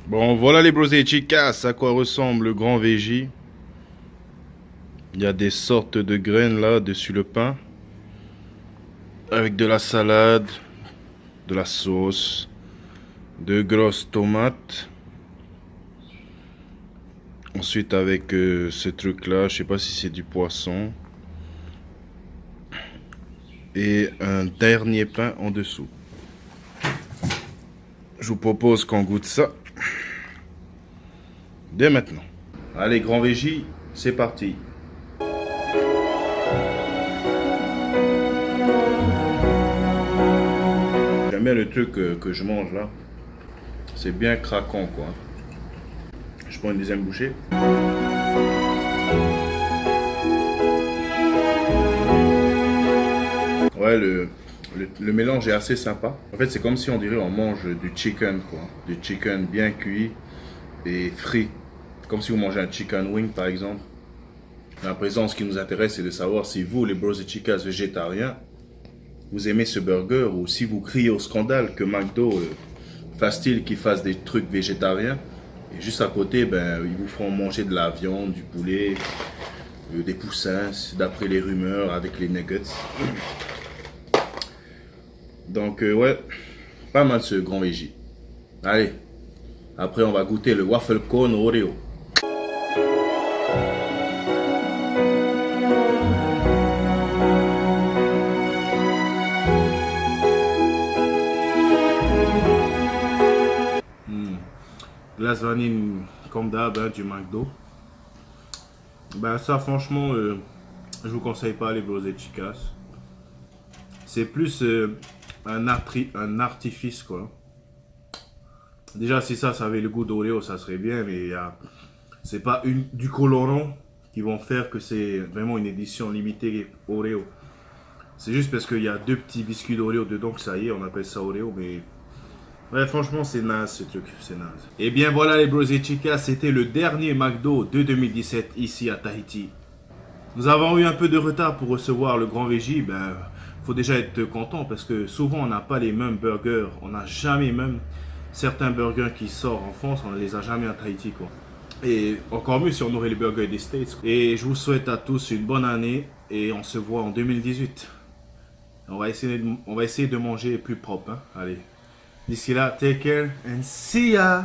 Bon, voilà les bros et chicas, à quoi ressemble le grand veggie. Il y a des sortes de graines là dessus le pain. Avec de la salade, de la sauce, de grosses tomates. Ensuite avec ce truc là, je sais pas si c'est du poisson. Et un dernier pain en dessous. Je vous propose qu'on goûte ça. Dès maintenant. Allez, grand veggie, c'est parti. J'aime bien le truc que je mange là. C'est bien craquant quoi. Je prends une deuxième bouchée. Ouais, le mélange est assez sympa. En fait, c'est comme si on dirait on mange du chicken quoi. Du chicken bien cuit et frit. Comme si vous mangez un chicken wing par exemple. Mais à présent, ce qui nous intéresse, c'est de savoir si vous, les bros et chicas végétariens, vous aimez ce burger ou si vous criez au scandale que McDo fasse-t-il qu'ils fassent des trucs végétariens. Et juste à côté, ben, ils vous feront manger de la viande, du poulet, des poussins, d'après les rumeurs, avec les nuggets. Donc, ouais, pas mal ce grand veggie. Allez, après on va goûter le waffle cone Oreo. Glace vanille comme d'hab hein, du McDo. Ben ça franchement je vous conseille pas les bros et chicas. C'est plus un artifice quoi. Déjà si ça avait le goût d'Oreo ça serait bien mais c'est pas du colorant qui vont faire que c'est vraiment une édition limitée Oreo. C'est juste parce qu'il y a deux petits biscuits d'Oreo dedans que ça y est on appelle ça Oreo mais ouais, franchement, c'est naze ce truc, c'est naze. Et bien voilà les bros et chicas, c'était le dernier McDo de 2017 ici à Tahiti. Nous avons eu un peu de retard pour recevoir le grand veggie, ben faut déjà être content parce que souvent on n'a pas les mêmes burgers, on n'a jamais même certains burgers qui sortent en France, on ne les a jamais à Tahiti quoi. Et encore mieux si on aurait les burgers des States. Et je vous souhaite à tous une bonne année et on se voit en 2018. On va essayer de manger plus propre, hein. Allez. D'ici là, take care and see ya!